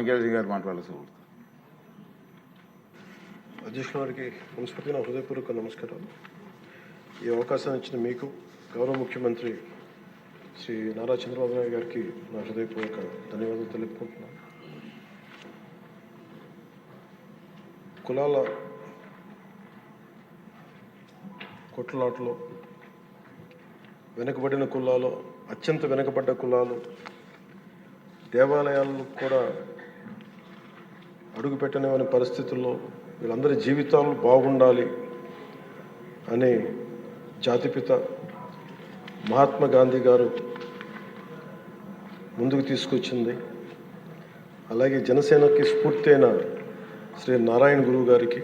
మనకేజీ గారు మాట్లాడాల్సి ఉంటుంది. అధ్యక్షుల వారికి మనస్ఫూర్తిగా నా హృదయపూర్వక నమస్కారాలు. ఈ అవకాశాన్ని ఇచ్చిన మీకు, గౌరవ ముఖ్యమంత్రి శ్రీ నారా చంద్రబాబు నాయుడు గారికి నా హృదయపూర్వక ధన్యవాదాలు తెలుపుకుంటున్నాను. కులాల కొట్లాటలో వెనుకబడిన కులాలు, అత్యంత వెనుకబడ్డ కులాలు, దేవాలయాలు కూడా అడుగుపెట్టనివని పరిస్థితుల్లో వీళ్ళందరి జీవితాలు బాగుండాలి అని జాతిపిత మహాత్మా గాంధీ గారు ముందుకు తీసుకొచ్చింది. అలాగే జనసేనకి స్ఫూర్తి అయిన శ్రీ నారాయణ గురువు గారికి,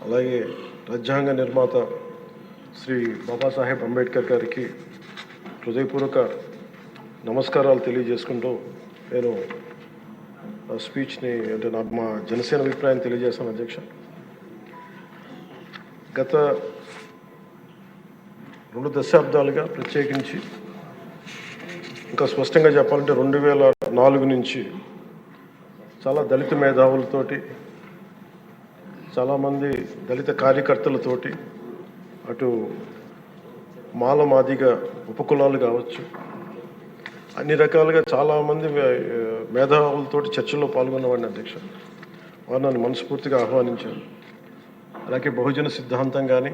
అలాగే రాజ్యాంగ నిర్మాత శ్రీ బాబాసాహెబ్ అంబేద్కర్ గారికి హృదయపూర్వక నమస్కారాలు తెలియజేసుకుంటూ నేను స్పీచ్ని అంటే మా జనసేన అభిప్రాయం తెలియజేస్తాను. అధ్యక్ష, గత 2 దశాబ్దాలుగా, ప్రత్యేకించి ఇంకా స్పష్టంగా చెప్పాలంటే 2004 నుంచి చాలా దళిత మేధావులతోటి, చాలామంది దళిత కార్యకర్తలతోటి, అటు మాల మాదిగ ఉపకులాలు కావచ్చు, అన్ని రకాలుగా చాలామంది మేధావులతోటి చర్చల్లో పాల్గొన్నవాడిని. అధ్యక్ష, వారు నన్ను మనస్ఫూర్తిగా ఆహ్వానించారు. అలాగే బహుజన సిద్ధాంతం కానీ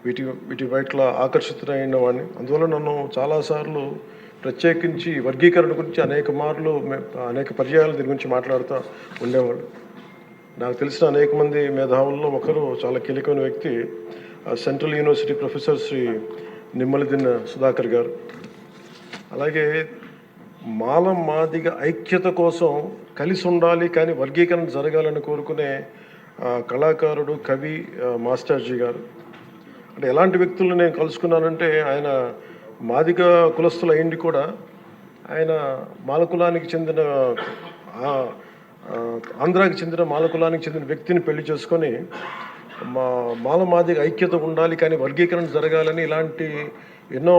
వీటి పట్ల ఆకర్షితులైన వాడిని. అందువల్ల నన్ను చాలాసార్లు ప్రత్యేకించి వర్గీకరణ గురించి అనేక పర్యాయాలు దీని గురించి మాట్లాడుతూ ఉండేవాళ్ళు. నాకు తెలిసిన అనేక మంది మేధావుల్లో ఒకరు, చాలా కీలకమైన వ్యక్తి, central university professor Shri Nimmaladinna Sudhakar garu. అలాగే మాల మాదిగ ఐక్యత కోసం కలిసి ఉండాలి కానీ వర్గీకరణ జరగాలని కోరుకునే కళాకారుడు, కవి మాస్టర్జీ గారు. అంటే ఎలాంటి వ్యక్తులను నేను కలుసుకున్నానంటే, ఆయన మాదిగ కులస్తులు అయింది కూడా, ఆయన మాలకులానికి చెందిన ఆంధ్రాకి చెందిన మాలకులానికి చెందిన వ్యక్తిని పెళ్లి చేసుకొని మాల మాదిగ ఐక్యత ఉండాలి కానీ వర్గీకరణ జరగాలని ఇలాంటి ఎన్నో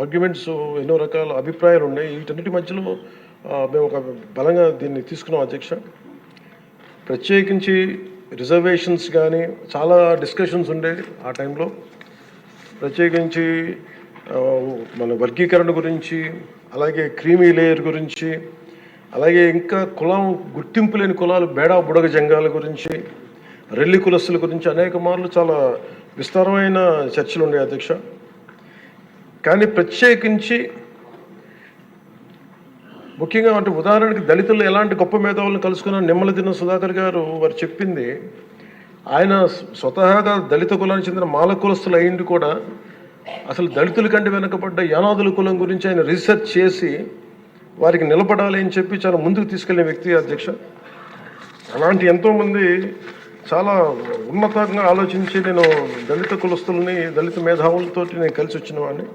ఆర్గ్యుమెంట్స్, ఎన్నో రకాల అభిప్రాయాలు ఉన్నాయి. వీటన్నిటి మధ్యలో మేము ఒక బలంగా దీన్ని తీసుకున్నాం. అధ్యక్ష, ప్రత్యేకించి రిజర్వేషన్స్ కానీ చాలా డిస్కషన్స్ ఉండేవి ఆ టైంలో. ప్రత్యేకించి మన వర్గీకరణ గురించి, అలాగే క్రీమీ లేయర్ గురించి, అలాగే ఇంకా కులం గుర్తింపు లేని కులాలు, బేడా బుడగ జంగాల గురించి, రెల్లి కులస్తుల గురించి అనేక మార్లు చాలా విస్తారమైన చర్చలు ఉండేవి. అధ్యక్ష, కానీ ప్రత్యేకించి ముఖ్యంగా అంటే ఉదాహరణకి దళితులు ఎలాంటి గొప్ప మేధావులను కలుసుకున్న నిమ్మలదిన్న సుధాకర్ గారు, వారు చెప్పింది, ఆయన స్వతహాగా దళిత కులానికి చెందిన మాల కులస్తులు అయింది కూడా అసలు దళితుల కంటే వెనకబడ్డ యానాదుల కులం గురించి ఆయన రీసెర్చ్ చేసి వారికి నిలబడాలి అని చెప్పి చాలా ముందుకు తీసుకెళ్లే వ్యక్తి. అధ్యక్ష, అలాంటి ఎంతోమంది చాలా ఉన్నతంగా ఆలోచించి నేను దళిత కులస్తుల్ని, దళిత మేధావులతో నేను కలిసి వచ్చిన వాడిని,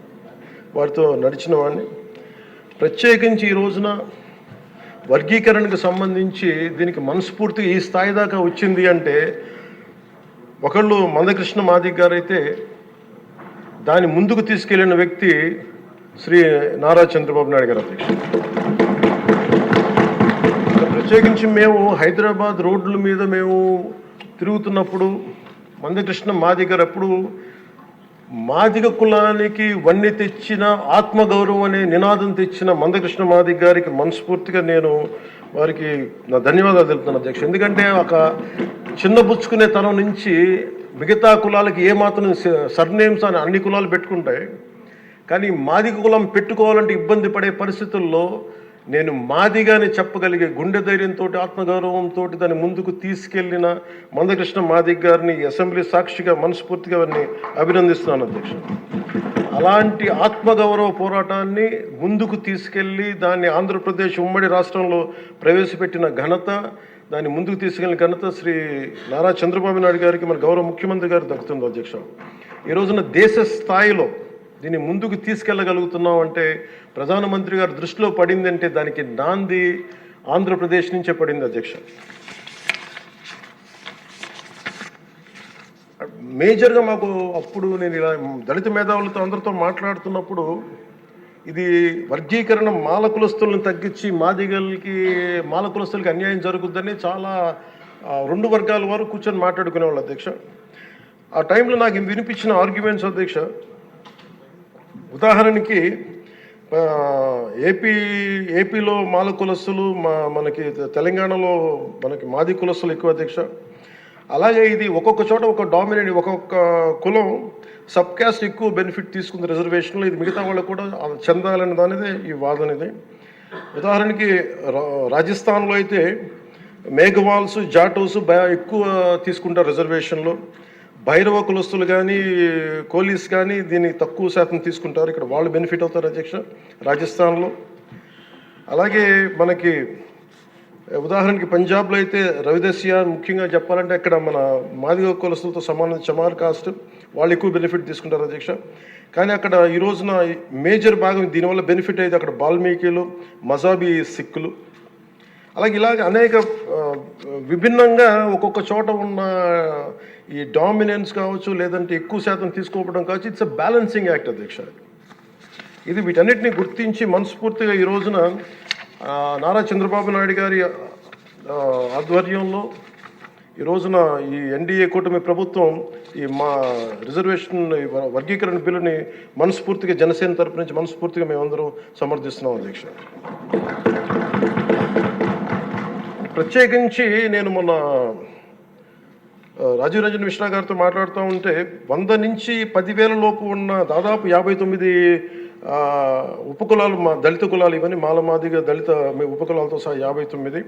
వారితో నడిచిన వాడిని. ప్రత్యేకించి ఈ రోజున వర్గీకరణకు సంబంధించి దీనికి మనస్ఫూర్తిగా ఈ స్థాయి దాకా వచ్చింది అంటే, ఒకళ్ళు మందకృష్ణ మాదిగ గారు అయితే, దాన్ని ముందుకు తీసుకెళ్లిన వ్యక్తి శ్రీ నారా చంద్రబాబు నాయుడు గారు. అధ్యక్ష, ప్రత్యేకించి మేము హైదరాబాద్ రోడ్ల మీద మేము తిరుగుతున్నప్పుడు మందకృష్ణ మాదిగ గారు అప్పుడు మాదిగ కులానికి వన్నె తెచ్చిన, ఆత్మగౌరవం అనే నినాదం తెచ్చిన మందకృష్ణ మాదిగ గారికి మనస్ఫూర్తిగా నేను వారికి నా ధన్యవాదాలు తెలుపుతున్నాను. అధ్యక్ష, ఎందుకంటే ఒక చిన్నబుచ్చుకునే తరం నుంచి మిగతా కులాలకి ఏమాత్రం సర్నేమ్స్ అని అన్ని కులాలు పెట్టుకుంటాయి, కానీ మాదిగ కులం పెట్టుకోవాలంటే ఇబ్బంది పడే పరిస్థితుల్లో నేను మాదిగానే చెప్పగలిగే గుండె ధైర్యంతో, ఆత్మగౌరవంతో దాన్ని ముందుకు తీసుకెళ్లిన మందకృష్ణ మాదిగ గారిని అసెంబ్లీ సాక్షిగా మనస్ఫూర్తిగా వారిని అభినందిస్తున్నాను. అధ్యక్ష, అలాంటి ఆత్మగౌరవ పోరాటాన్ని ముందుకు తీసుకెళ్లి దాన్ని ఆంధ్రప్రదేశ్ ఉమ్మడి రాష్ట్రంలో ప్రవేశపెట్టిన ఘనత, దాన్ని ముందుకు తీసుకెళ్లిన ఘనత శ్రీ నారా చంద్రబాబు నాయుడు గారికి, మన గౌరవ ముఖ్యమంత్రి గారు దక్కుతుంది. అధ్యక్ష, ఈ రోజున దేశ స్థాయిలో దీన్ని ముందుకు తీసుకెళ్ళగలుగుతున్నాం అంటే, ప్రధానమంత్రి గారు దృష్టిలో పడింది అంటే దానికి నాంది ఆంధ్రప్రదేశ్ నుంచే పడింది. అధ్యక్ష, మేజర్గా మాకు అప్పుడు నేను ఇలా దళిత మేధావులతో అందరితో మాట్లాడుతున్నప్పుడు ఇది వర్గీకరణ మాల కులస్తులను తగ్గించి మాల కులస్తులకి అన్యాయం జరుగుద్దని చాలా రెండు వర్గాల వారు కూర్చొని మాట్లాడుకునేవాళ్ళు అధ్యక్ష. ఆ టైంలో నాకు వినిపించిన ఆర్గ్యుమెంట్స్ అధ్యక్ష, ఉదాహరణకి ఏపీలో మాల కులస్తులు, మనకి తెలంగాణలో మనకి మాది కులస్తులు ఎక్కువ అధ్యక్ష. అలాగే ఇది ఒక్కొక్క చోట ఒక్కొక్క కులం సబ్ క్యాస్ట్ ఎక్కువ బెనిఫిట్ తీసుకుంది రిజర్వేషన్లో, ఇది మిగతా వాళ్ళకు కూడా చెందాలనే దానిదే ఈ వాదన ఇది. ఉదాహరణకి రాజస్థాన్లో అయితే మేఘవాల్స్, జాటోస్ ఎక్కువ తీసుకుంటారు రిజర్వేషన్లో. భైరవ కులస్తులు కానీ కోలీస్ కానీ దీన్ని తక్కువ శాతం తీసుకుంటారు, ఇక్కడ వాళ్ళు బెనిఫిట్ అవుతారు అధ్యక్ష రాజస్థాన్లో. అలాగే మనకి ఉదాహరణకి పంజాబ్లో అయితే రవిదస్య, ముఖ్యంగా చెప్పాలంటే అక్కడ మన మాదిగ కులస్తులతో సమాన చమార్ కాస్ట్, వాళ్ళు ఎక్కువ బెనిఫిట్ తీసుకుంటారు అధ్యక్ష. కానీ అక్కడ ఈ రోజున మేజర్ భాగం దీనివల్ల బెనిఫిట్ అయితే అక్కడ బాల్మీకిలు, మజాబీ సిక్కులు. అలాగే ఇలాగ అనేక విభిన్నంగా ఒక్కొక్క చోట ఉన్న ఈ డామినెన్స్ కావచ్చు, లేదంటే ఎక్కువ శాతం తీసుకోవడం కావచ్చు, ఇట్స్ అ బ్యాలెన్సింగ్ యాక్ట్ అధ్యక్ష. ఇది వీటన్నిటిని గుర్తించి మనస్ఫూర్తిగా ఈ రోజున నారా చంద్రబాబు నాయుడు గారి ఆధ్వర్యంలో ఈ రోజున ఈ ఎన్డీఏ కూటమి ప్రభుత్వం ఈ మా రిజర్వేషన్ వర్గీకరణ బిల్లుని మనస్ఫూర్తిగా జనసేన తరపు నుంచి మనస్ఫూర్తిగా మేమందరం సమర్థిస్తున్నాం అధ్యక్ష. ప్రత్యేకించి నేను మొన్న రాజీవ్ రంజన్ మిశ్రా గారితో మాట్లాడుతూ ఉంటే 100 నుంచి 10,000 లోపు ఉన్న దాదాపు 59 ఉపకులాలు, మా దళిత కులాలు, ఇవన్నీ మాలమాదిగా దళిత ఉపకులాలతో సహా 59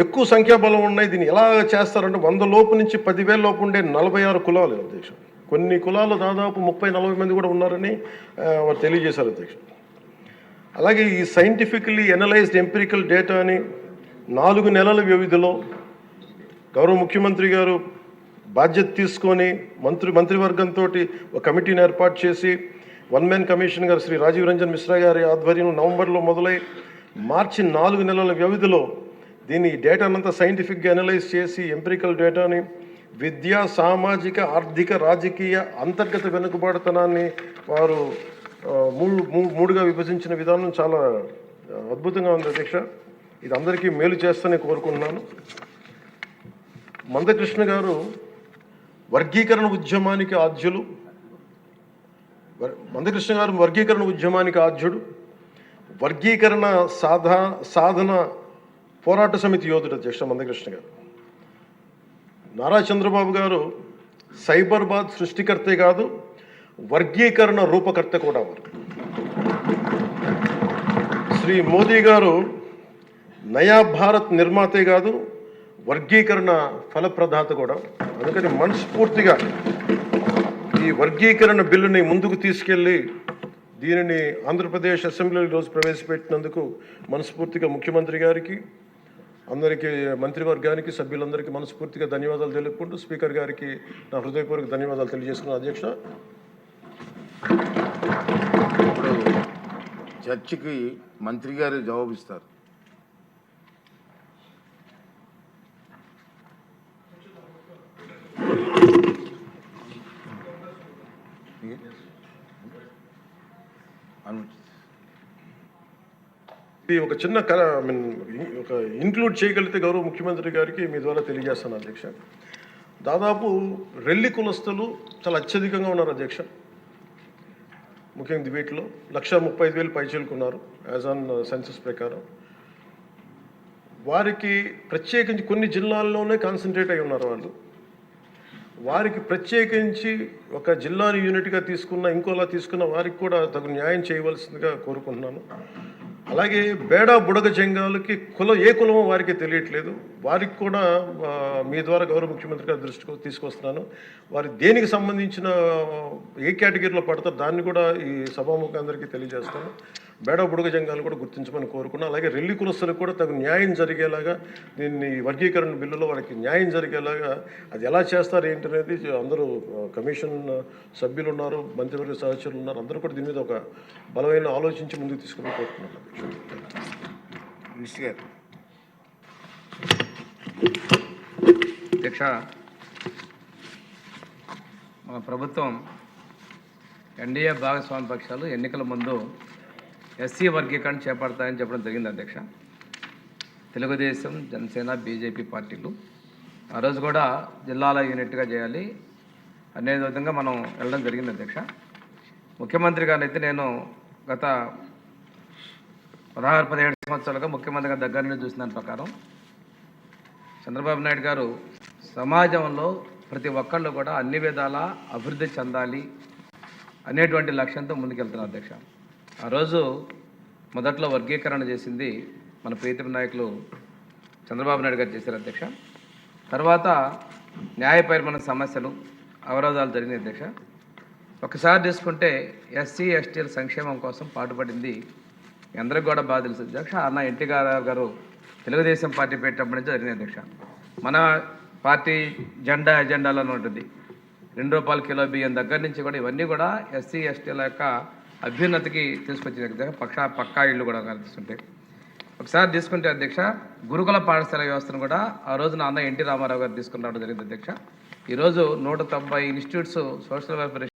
ఎక్కువ సంఖ్యాబలం ఉన్నాయి. దీన్ని ఎలా చేస్తారంటే 100 లోపు నుంచి 10,000 లోపు ఉండే 46 కులాలు అధ్యక్ష. కొన్ని కులాలు దాదాపు 30-40 మంది కూడా ఉన్నారని వారు తెలియజేశారు అధ్యక్ష. అలాగే ఈ సైంటిఫికలీ ఎనలైజ్డ్ ఎంపిరికల్ డేటాని 4 నెలల వ్యవధిలో గౌరవ ముఖ్యమంత్రి గారు బాధ్యత తీసుకొని మంత్రివర్గంతో ఒక కమిటీని ఏర్పాటు చేసి వన్ మ్యాన్ కమిషన్ గారు శ్రీ రాజీవ్ రంజన్ మిశ్రా గారి ఆధ్వర్యంలో నవంబర్లో మొదలై మార్చి 4 నెలల వ్యవధిలో దీన్ని డేటానంతా సైంటిఫిక్గా అనలైజ్ చేసి ఎంపిరికల్ డేటాని విద్యా, సామాజిక, ఆర్థిక, రాజకీయ అంతర్గత వెనుకబాటుతనాన్ని వారు మూడుగా విభజించిన విధానం చాలా అద్భుతంగా ఉంది అధ్యక్ష. ఇది అందరికీ మేలు చేస్తూనే కోరుకుంటున్నాను. మందకృష్ణ గారు వర్గీకరణ ఉద్యమానికి ఆద్యులు. మందకృష్ణ గారు వర్గీకరణ ఉద్యమానికి ఆద్యుడు, వర్గీకరణ సాధన పోరాట సమితి యోధుడు అధ్యక్ష మందకృష్ణ గారు. నారా చంద్రబాబు గారు సైబరాబాద్ సృష్టికర్తే కాదు, వర్గీకరణ రూపకర్త కూడా వారు. శ్రీ మోదీ గారు నయా భారత్ నిర్మాతే కాదు, వర్గీకరణ ఫలప్రదాత కూడా. అందుకని మనస్ఫూర్తిగా ఈ వర్గీకరణ బిల్లుని ముందుకు తీసుకెళ్ళి దీనిని ఆంధ్రప్రదేశ్ అసెంబ్లీలో ఈరోజు ప్రవేశపెట్టినందుకు మనస్ఫూర్తిగా ముఖ్యమంత్రి గారికి, అందరికీ, మంత్రివర్గానికి, సభ్యులందరికీ మనస్ఫూర్తిగా ధన్యవాదాలు తెలుపుకుంటూ స్పీకర్ గారికి నా హృదయపూర్వక ధన్యవాదాలు తెలియజేస్తున్నాను అధ్యక్ష. ఇప్పుడు చర్చకి మంత్రి గారు జవాబిస్తారు. ఇది ఒక చిన్న ఒక ఇంక్లూడ్ చేయగలిగితే గౌరవ ముఖ్యమంత్రి గారికి మీ ద్వారా తెలియజేస్తాను అధ్యక్ష. దాదాపు రెల్లి కులస్తులు చాలా అత్యధికంగా ఉన్నారు అధ్యక్ష. ముఖ్యంగా వీటిలో 135,000 పైచీలుకున్నారు యాజ్ ఆన్ సెన్సస్ ప్రకారం. వారికి ప్రత్యేకించి కొన్ని జిల్లాల్లోనే కాన్సన్ట్రేట్ అయి ఉన్నారు వాళ్ళు. వారికి ప్రత్యేకించి ఒక జిల్లాని యూనిట్గా తీసుకున్న, ఇంకోలా తీసుకున్న వారికి కూడా తగు న్యాయం చేయవలసిందిగా కోరుకుంటున్నాను. అలాగే బేడా బుడగ జంగాలకి ఏ కులమో వారికి తెలియట్లేదు, వారికి కూడా మీ ద్వారా గౌరవ ముఖ్యమంత్రి గారి దృష్టికి తీసుకొస్తున్నాను. వారి దేనికి సంబంధించిన ఏ కేటగిరీలో పడతారో దాన్ని కూడా ఈ సభాముఖంగా అందరికీ తెలియజేస్తాను. బేడా బుడగ జంగాలు కూడా గుర్తించమని కోరుకున్నాను. అలాగే రెల్లి కులస్తులకు కూడా తగు న్యాయం జరిగేలాగా దీన్ని వర్గీకరణ బిల్లులో వారికి న్యాయం జరిగేలాగా అది ఎలా చేస్తారు ఏంటనేది అందరూ కమిషన్ సభ్యులు ఉన్నారు, మంత్రివర్గ సహచరులు ఉన్నారు, అందరూ కూడా దీని మీద ఒక బలమైన ఆలోచించి ముందుకు తీసుకుని కోరుకున్నాను. మినిస్టర్ గారు. అధ్యక్ష, మన ప్రభుత్వం ఎన్డీఏ భాగస్వామ్య పక్షాలు ఎన్నికల ముందు ఎస్సీ వర్గీకరణ చేపడతాయని చెప్పడం జరిగింది అధ్యక్ష. తెలుగుదేశం, జనసేన, బీజేపీ పార్టీలు ఆ రోజు కూడా జిల్లాల యూనిట్గా చేయాలి అనే విధంగా మనం వెళ్ళడం జరిగింది అధ్యక్ష. ముఖ్యమంత్రి గారిని అయితే నేను గత 16-17 సంవత్సరాలుగా ముఖ్యమంత్రి గారి దగ్గర నుండి చూసిన దాని ప్రకారం చంద్రబాబు నాయుడు గారు సమాజంలో ప్రతి ఒక్కళ్ళు కూడా అన్ని విధాల అభివృద్ధి చెందాలి అనేటువంటి లక్ష్యంతో ముందుకెళ్తున్నారు అధ్యక్ష. ఆ రోజు మొదట్లో వర్గీకరణ చేసింది మన ప్రీతమ నాయకులు చంద్రబాబు నాయుడు గారు చేశారు అధ్యక్ష. తర్వాత న్యాయపరమైన సమస్యలు, అవరోధాలు జరిగినాయి అధ్యక్ష. ఒకసారి తీసుకుంటే ఎస్సీ ఎస్టీల సంక్షేమం కోసం పాటుపడింది అందరికి కూడా బాగా తెలుసు అధ్యక్ష. అన్న ఎన్టీఆర్ గారు తెలుగుదేశం పార్టీ పెట్టినప్పటి నుంచి జరిగినాయి అధ్యక్ష. మన పార్టీ ఎజెండాలో ఉంటుంది ₹2 కిలో బియ్యం దగ్గర నుంచి కూడా ఇవన్నీ కూడా ఎస్సీ ఎస్టీల యొక్క అభ్యున్నతికి తీసుకొచ్చిన పక్కా ఇళ్ళు కూడా తీసుకుంటే ఒకసారి తీసుకుంటే అధ్యక్ష గురుకుల పాఠశాల వ్యవస్థను కూడా ఆ రోజు నాన్న ఎన్టీ రామారావు గారు తీసుకుని రావడం జరిగింది అధ్యక్ష. ఈరోజు 190 ఇన్స్టిట్యూట్స్ సోషల్ వెల్ఫేర్